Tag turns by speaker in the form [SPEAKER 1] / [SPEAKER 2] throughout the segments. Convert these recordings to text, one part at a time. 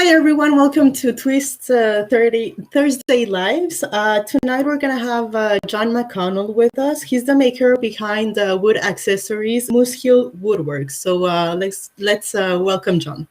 [SPEAKER 1] Hi everyone, welcome to Twist 30 Thursday Lives. Tonight we're going to have John McConnell with us. He's the maker behind wood accessories, Moosehill Woodworks. So let's welcome John.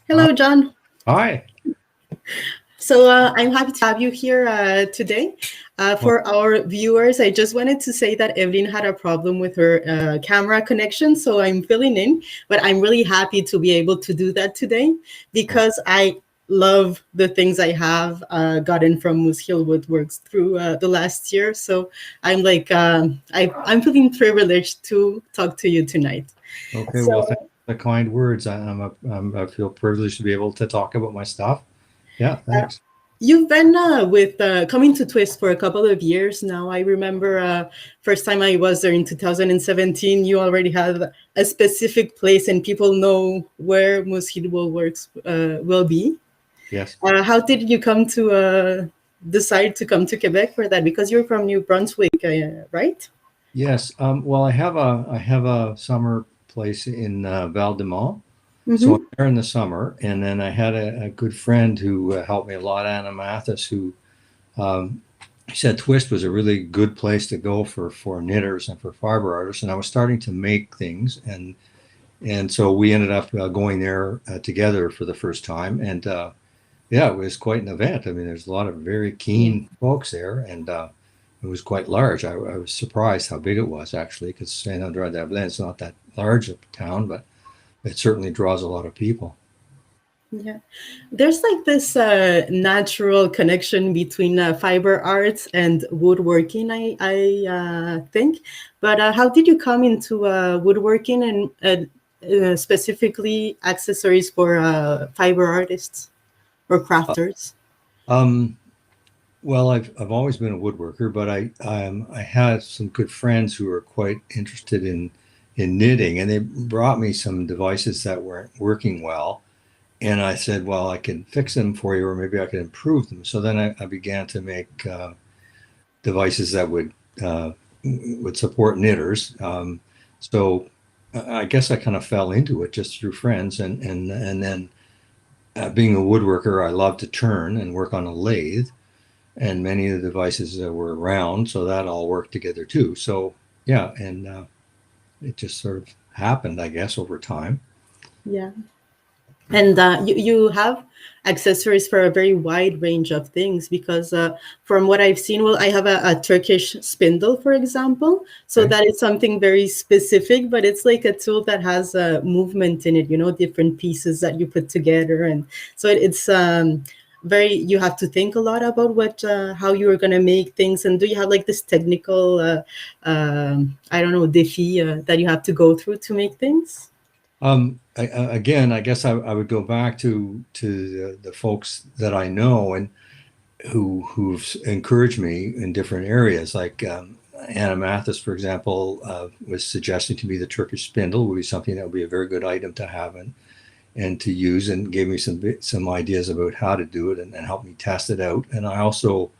[SPEAKER 1] Hello, John.
[SPEAKER 2] Hi.
[SPEAKER 1] So I'm happy to have you here today. For our viewers, I just wanted to say that Evelyn had a problem with her camera connection, so I'm filling in. But I'm really happy to be able to do that today because I love the things I have gotten from Moosehill Woodworks through the last year. So I'm like, I'm feeling privileged to talk to you tonight.
[SPEAKER 2] Okay, well, thanks for the kind words. I feel privileged to be able to talk about my stuff. Yeah, thanks.
[SPEAKER 1] You've been with coming to Twist for a couple of years now. I remember first time I was there in 2017, you already had a specific place and people know where Moosehill Woodworks will be.
[SPEAKER 2] Yes.
[SPEAKER 1] How did you come to decide to come to Quebec for that? Because you're from New Brunswick, right?
[SPEAKER 2] Yes. Well, I have a summer place in Val-de-Mont.
[SPEAKER 1] Mm-hmm.
[SPEAKER 2] So I'm there in the summer, and then I had a good friend who helped me a lot, Anna Mathis, who said Twist was a really good place to go for knitters and for fiber artists. And I was starting to make things, and so we ended up going there together for the first time. And yeah, it was quite an event. I mean, there's a lot of very keen folks there, and it was quite large. I was surprised how big it was, actually, because Saint-André-d'Avelin is not that large of a town, but it certainly draws a lot of people.
[SPEAKER 1] Yeah, there's like this natural connection between fiber arts and woodworking, I think. But how did you come into woodworking and specifically accessories for fiber artists or crafters?
[SPEAKER 2] Well, I've always been a woodworker, but I had some good friends who were quite interested in knitting, and they brought me some devices that weren't working well. And I said, well, I can fix them for you, or maybe I can improve them. So then I began to make devices that would support knitters. So I guess I kind of fell into it just through friends, and then being a woodworker, I love to turn and work on a lathe, and many of the devices were round, so that all worked together too. So yeah, and it just sort of happened, I guess, over time.
[SPEAKER 1] Yeah. And you have accessories for a very wide range of things because from what I've seen, well, I have a Turkish spindle, for example. So
[SPEAKER 2] Okay.
[SPEAKER 1] that is something very specific, but it's like a tool that has a movement in it, different pieces that you put together. And so it's you have to think a lot about how you are going to make things. And do you have like this technical, I don't know, défi that you have to go through to make things?
[SPEAKER 2] Again, I guess I would go back to the folks that I know and who've encouraged me in different areas. Like Anna Mathis, for example, was suggesting to me the Turkish spindle would be something that would be a very good item to have and to use, and gave me some ideas about how to do it and helped me test it out. And I also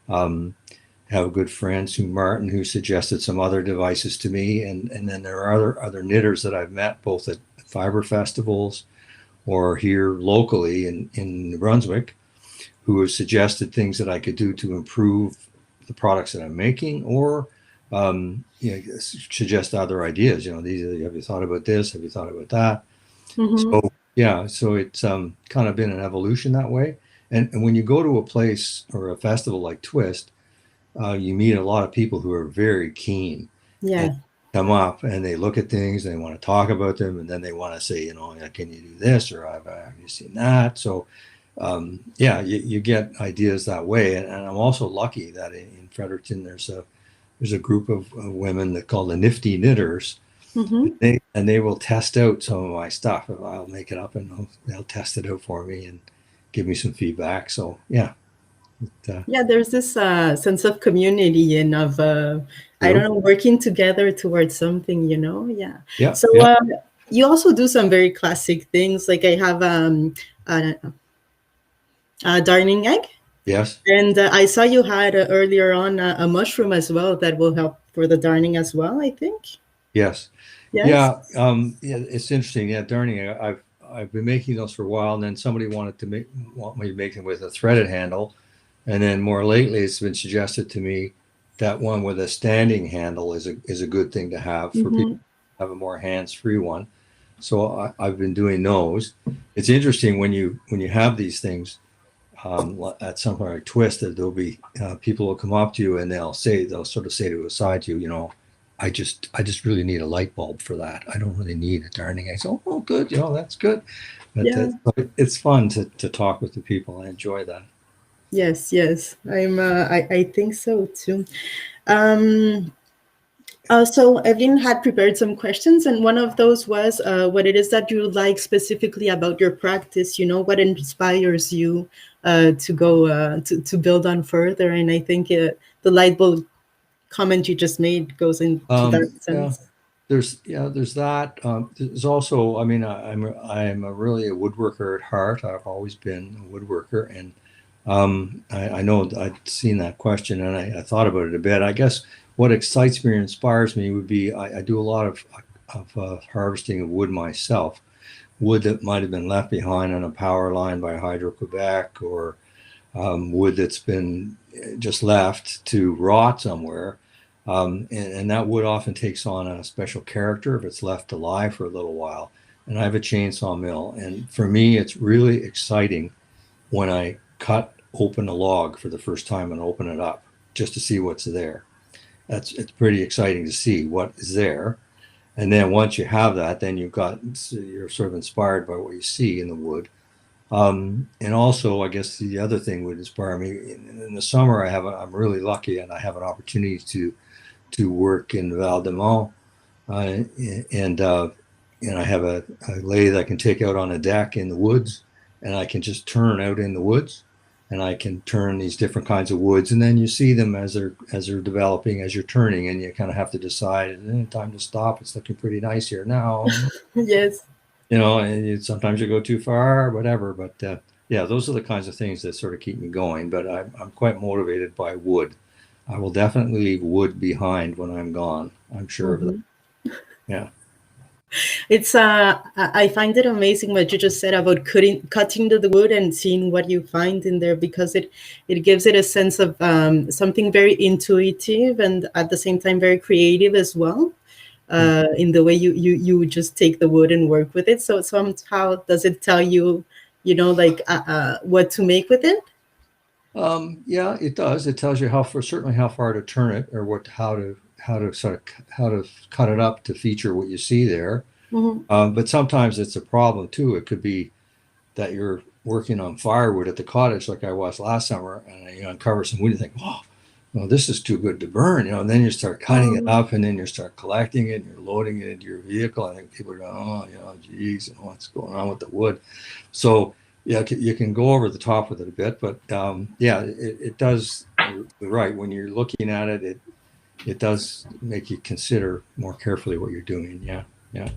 [SPEAKER 2] have a good friend, Sue Martin, who suggested some other devices to me. And then there are other knitters that I've met both at fiber festivals or here locally in New Brunswick, who have suggested things that I could do to improve the products that I'm making, or suggest other ideas. Have you thought about this? Have you thought about that?
[SPEAKER 1] Mm-hmm.
[SPEAKER 2] So yeah, so it's kind of been an evolution that way. And when you go to a place or a festival like Twist, you meet a lot of people who are very keen.
[SPEAKER 1] Yeah.
[SPEAKER 2] And come up and they look at things and they want to talk about them, and then they want to say, can you do this, or have you seen that? So yeah, you get ideas that way. And I'm also lucky that in Fredericton there's a group of women that call the Nifty Knitters.
[SPEAKER 1] Mm-hmm.
[SPEAKER 2] And they will test out some of my stuff. I'll make it up and they'll test it out for me and give me some feedback. So yeah.
[SPEAKER 1] Yeah, there's this sense of community and of I don't know, working together towards something, Yeah.
[SPEAKER 2] Yeah.
[SPEAKER 1] So
[SPEAKER 2] Yeah.
[SPEAKER 1] you also do some very classic things. Like I have a darning egg
[SPEAKER 2] Yes.
[SPEAKER 1] And I saw you had earlier on a mushroom as well that will help for the darning as well, I think.
[SPEAKER 2] Yes.
[SPEAKER 1] Yes.
[SPEAKER 2] Yeah. Yeah. It's interesting. Yeah. Darning. I've been making those for a while, and then somebody want me to make them with a threaded handle, and then more lately, it's been suggested to me that one with a standing handle is a good thing to have for people
[SPEAKER 1] Mm-hmm.
[SPEAKER 2] who have a more hands-free one. So I've been doing those. It's interesting when you have these things at somewhere like Twist, that there'll be people will come up to you and they'll sort of say to a side to you, I just really need a light bulb for that. I don't really need a darning. I say, oh, good, that's good.
[SPEAKER 1] Yeah.
[SPEAKER 2] But it's fun to talk with the people. I enjoy that.
[SPEAKER 1] Yes. Yes. I think so too. Um, so Evelyn had prepared some questions, and one of those was what it is that you like specifically about your practice. What inspires you to go to build on further. And I think the light bulb comment you just made goes into that
[SPEAKER 2] Yeah,
[SPEAKER 1] sense.
[SPEAKER 2] there's that. There's also, I mean, I'm really a woodworker at heart. I've always been a woodworker, and I know I'd seen that question, and I thought about it a bit. I guess what excites me or inspires me would be I do a lot of harvesting of wood myself, wood that might have been left behind on a power line by Hydro-Quebec, or wood that's been just left to rot somewhere. And that wood often takes on a special character if it's left alive for a little while. And I have a chainsaw mill. And for me, it's really exciting when I cut open a log for the first time and open it up just to see what's there. It's pretty exciting to see what is there. And then once you have that, then you're sort of inspired by what you see in the wood. And also, I guess the other thing would inspire me in the summer. I'm really lucky, and I have an opportunity to work in Val de Mont, and I have a lathe I can take out on a deck in the woods, and I can just turn out in the woods, and I can turn these different kinds of woods, and then you see them as they're developing, as you're turning, and you kind of have to decide, time to stop. It's looking pretty nice here now.
[SPEAKER 1] Yes.
[SPEAKER 2] And sometimes you go too far, whatever. But yeah, those are the kinds of things that sort of keep me going. But I'm quite motivated by wood. I will definitely leave wood behind when I'm gone. I'm sure of that.
[SPEAKER 1] Mhm.
[SPEAKER 2] Yeah.
[SPEAKER 1] It's I find it amazing what you just said about cutting the wood and seeing what you find in there, because it gives it a sense of something very intuitive and at the same time very creative as well. In the way you just take the wood and work with it. So somehow does it tell you, like what to make with it?
[SPEAKER 2] Yeah, it does. It tells you certainly how far to turn it, or how to cut it up to feature what you see there.
[SPEAKER 1] Mhm.
[SPEAKER 2] But sometimes it's a problem too. It could be that you're working on firewood at the cottage, like I was last summer, and you uncover some wood. You think, "Oh, well, this is too good to burn," and then you start cutting it up, and then you start collecting it, and you're loading it into your vehicle. I think people are going, "Oh, geez, what's going on with the wood?" So yeah, you can go over the top with it a bit, but yeah, it does. You're right. When you're looking at it, it does make you consider more carefully what you're doing. Yeah, yeah.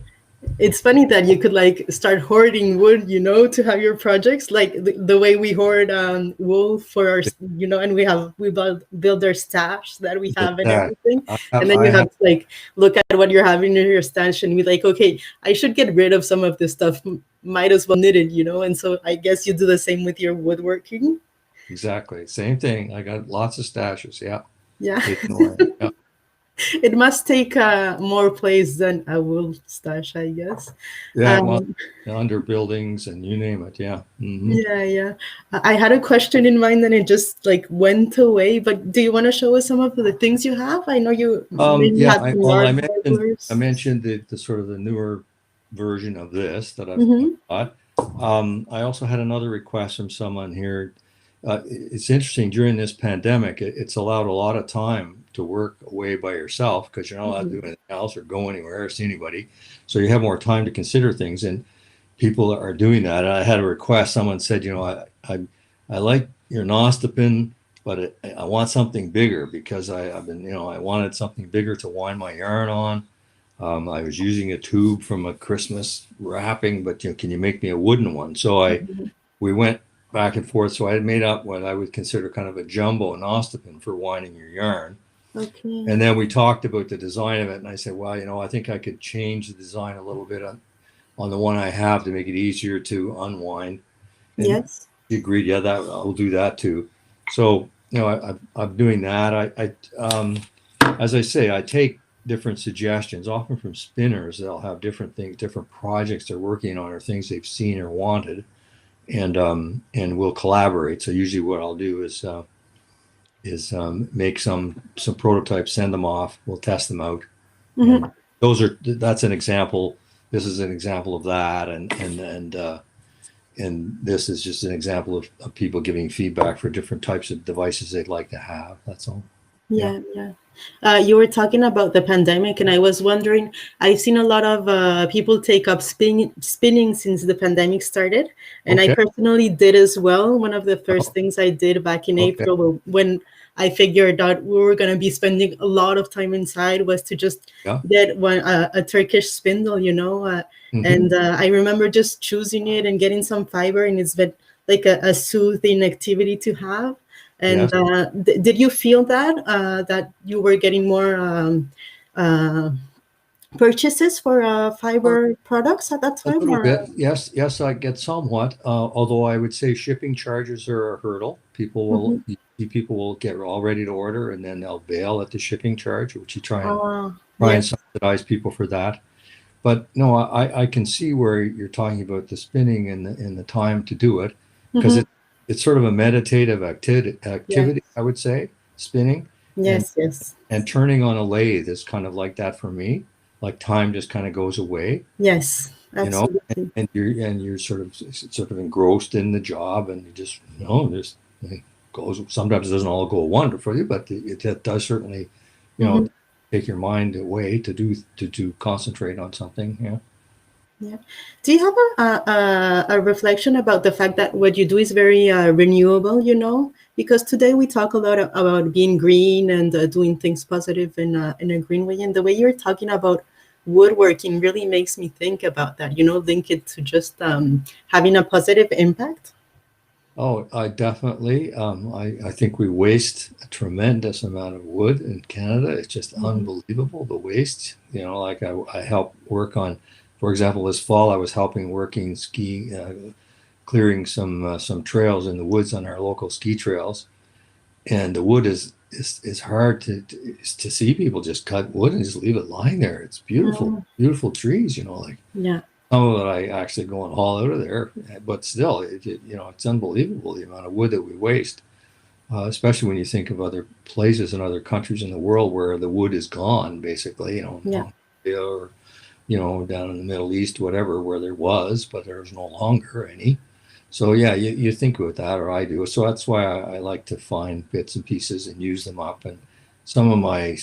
[SPEAKER 1] It's funny that you could like start hoarding wood, to have your projects, like the way we hoard wool for our, and we build our stash that we have and
[SPEAKER 2] That
[SPEAKER 1] everything. And then
[SPEAKER 2] I
[SPEAKER 1] you
[SPEAKER 2] have
[SPEAKER 1] have to like look at what you're having in your stash and be like, okay, I should get rid of some of this stuff. Might as well knit it, And so I guess you do the same with your woodworking.
[SPEAKER 2] exactly same thing. I got lots of stashes. Yeah,
[SPEAKER 1] Yeah.
[SPEAKER 2] hidden away. Yeah.
[SPEAKER 1] It must take more place than a wool stash, I guess.
[SPEAKER 2] Yeah, well,
[SPEAKER 1] Um,
[SPEAKER 2] under buildings and you name it. Yeah. Hmm.
[SPEAKER 1] Yeah, yeah. I had a question in mind and it just like went away. But do you want to show us some of the things you have? I know you maybe
[SPEAKER 2] Yeah,
[SPEAKER 1] had some large
[SPEAKER 2] I
[SPEAKER 1] burglars.
[SPEAKER 2] mentioned the sort of the newer version of this that I've
[SPEAKER 1] Mm-hmm.
[SPEAKER 2] got. I also had another request from someone here. It's interesting, during this pandemic, it's allowed a lot of time to work away by yourself because you're not allowed to do anything else or go anywhere or see anybody. So you have more time to consider things, and people are doing that. And I had a request. Someone said, I like your Nostipin, but I want something bigger because I've been, I wanted something bigger to wind my yarn on. I was using a tube from a Christmas wrapping, but can you make me a wooden one? So we went back and forth. So I had made up what I would consider kind of a jumbo Nostopin for winding your yarn.
[SPEAKER 1] Okay.
[SPEAKER 2] And then we talked about the design of it, and I said, well, I think I could change the design a little bit on the one I have to make it easier to unwind. And
[SPEAKER 1] Yes.
[SPEAKER 2] he agreed, yeah, that I'll do that too. So I'm doing that. As I say, I take different suggestions, often from spinners. They'll have different things, different projects they're working on, or things they've seen or wanted, and we'll collaborate. So usually, what I'll do is make some prototypes, send them off. We'll test them out,
[SPEAKER 1] Mm-hmm.
[SPEAKER 2] and that's an example. This is an example of that, and this is just an example of people giving feedback for different types of devices they'd like to have. That's all. Yeah.
[SPEAKER 1] Yeah, yeah. You were talking about the pandemic, and I was wondering, I've seen a lot of people take up spinning since the pandemic started, and I
[SPEAKER 2] Okay.
[SPEAKER 1] personally did as well. One of the first
[SPEAKER 2] Oh,
[SPEAKER 1] things I did back in
[SPEAKER 2] okay.
[SPEAKER 1] April when I figured out we were going to be spending a lot of time inside was to just
[SPEAKER 2] Yeah.
[SPEAKER 1] get a Turkish spindle,
[SPEAKER 2] Mm-hmm.
[SPEAKER 1] and I remember just choosing it and getting some fiber, and it's been like a soothing activity to have. And
[SPEAKER 2] Yes.
[SPEAKER 1] did you feel that you were getting more uh, purchases for fiber products at that
[SPEAKER 2] A
[SPEAKER 1] time?
[SPEAKER 2] little
[SPEAKER 1] Or
[SPEAKER 2] bit, yes, yes, I get somewhat. Although I would say shipping charges are a hurdle.
[SPEAKER 1] Mhm.
[SPEAKER 2] People will get all ready to order, and then they'll bail at the shipping charge, which you try and
[SPEAKER 1] Yes.
[SPEAKER 2] subsidize people for that. But no, I can see where you're talking about the spinning and the time to do it, because
[SPEAKER 1] Hmm.
[SPEAKER 2] it's sort of a meditative
[SPEAKER 1] Yes.
[SPEAKER 2] activity, I would say, spinning, and
[SPEAKER 1] Yes. Yes.
[SPEAKER 2] and turning on a lathe is kind of like that for me. Like time just kind of goes away,
[SPEAKER 1] Yes.
[SPEAKER 2] you know,
[SPEAKER 1] Absolutely.
[SPEAKER 2] and you're sort of engrossed in the job, and you just just it goes. Sometimes it doesn't all go wonderfully, but it does certainly, you know,
[SPEAKER 1] Hmm.
[SPEAKER 2] take your mind away to concentrate on something. Yeah.
[SPEAKER 1] Yeah. Do you have a reflection about the fact that what you do is very renewable, Because today we talk a lot about being green and doing things positive in a green way. And the way you're talking about woodworking really makes me think about that, link it to just having a positive impact.
[SPEAKER 2] Oh, I definitely. I think we waste a tremendous amount of wood in Canada. It's just
[SPEAKER 1] Hmm.
[SPEAKER 2] unbelievable, the waste. Like I help work on, for example, this fall I was helping working clearing some trails in the woods on our local ski trails, and the wood is hard to see people just cut wood and just leave it lying there. It's beautiful,
[SPEAKER 1] Mm.
[SPEAKER 2] beautiful trees. Like
[SPEAKER 1] Yeah.
[SPEAKER 2] some of it I actually go and haul out of there, but still, it's unbelievable the amount of wood that we waste, especially when you think of other places and other countries in the world where the wood is gone, basically,
[SPEAKER 1] Yeah.
[SPEAKER 2] Mongolia or, down in the Middle East, whatever, where there was, but there's no longer any. So yeah, you think about that, or I do. So that's why I like to find bits and pieces and use them up. And some of my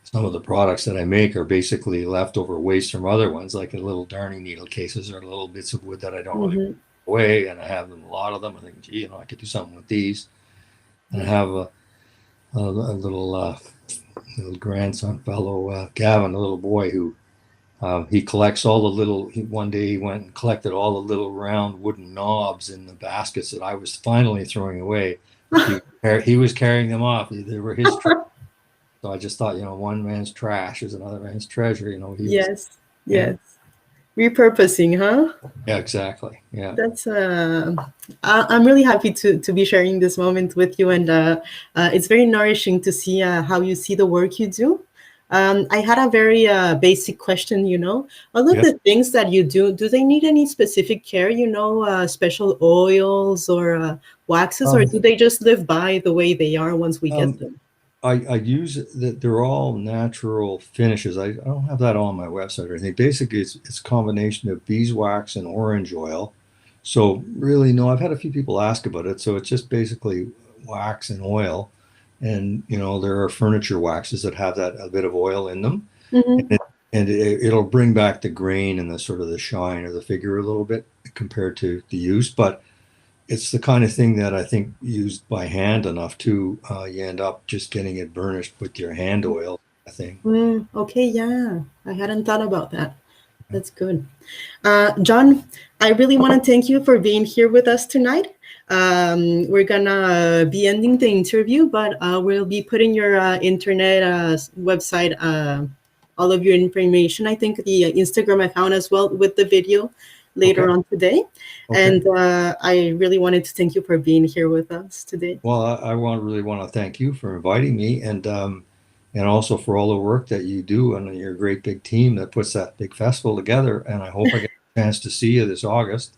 [SPEAKER 2] some of the products that I make are basically leftover waste from other ones, like the little darning needle cases or little bits of wood that I don't really
[SPEAKER 1] Hmm.
[SPEAKER 2] put away, and I have them, a lot of them. I think, gee, I could do something with these. And I
[SPEAKER 1] Yeah.
[SPEAKER 2] have a little grandson fellow, Gavin, a little boy who he collects all the little. One day he went and collected all the little round wooden knobs in the baskets that I was finally throwing away. He was carrying them off. They were his. So I just thought, one man's trash is another man's treasure. He was,
[SPEAKER 1] Yes.
[SPEAKER 2] yeah,
[SPEAKER 1] Yes. Repurposing, huh?
[SPEAKER 2] yeah, exactly. Yeah.
[SPEAKER 1] That's I'm really happy to be sharing this moment with you, and it's very nourishing to see how you see the work you do. I had a very basic question. All of
[SPEAKER 2] Yeah.
[SPEAKER 1] the things that you do they need any specific care? Special oils or waxes, or
[SPEAKER 2] Um,
[SPEAKER 1] do they just live by the way they are once we get
[SPEAKER 2] um,
[SPEAKER 1] them?
[SPEAKER 2] I use that they're all natural finishes. I don't have that on my website or anything. Basically, it's a combination of beeswax and orange oil. So really, no, I've had a few people ask about it. So it's just basically wax and oil. And there are furniture waxes that have that a bit of oil in them,
[SPEAKER 1] Hmm.
[SPEAKER 2] and it'll bring back the grain and the sort of the shine or the figure a little bit compared to the use. But it's the kind of thing that I think used by hand enough too, you end up just getting it burnished with your hand oil, I think.
[SPEAKER 1] Okay, yeah, I hadn't thought about that. That's good. John, I really want to thank you for being here with us tonight. We're gonna be ending the interview, but we'll be putting your internet website, all of your information. I think the Instagram account as well with the video later on today. And I really wanted to thank you for being here with us today.
[SPEAKER 2] Well, I really want to thank you for inviting me, and also for all the work that you do and your great big team that puts that big festival together. And I hope I get a chance to see you this August.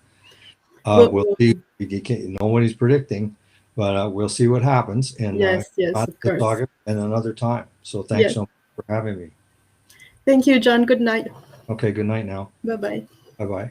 [SPEAKER 2] We'll see. Nobody's predicting, but we'll see what happens. And
[SPEAKER 1] yes, of course.
[SPEAKER 2] August and another time. So thanks so much for having me.
[SPEAKER 1] Thank you, John. Good night.
[SPEAKER 2] Okay, good night now.
[SPEAKER 1] Bye-bye.
[SPEAKER 2] Bye-bye.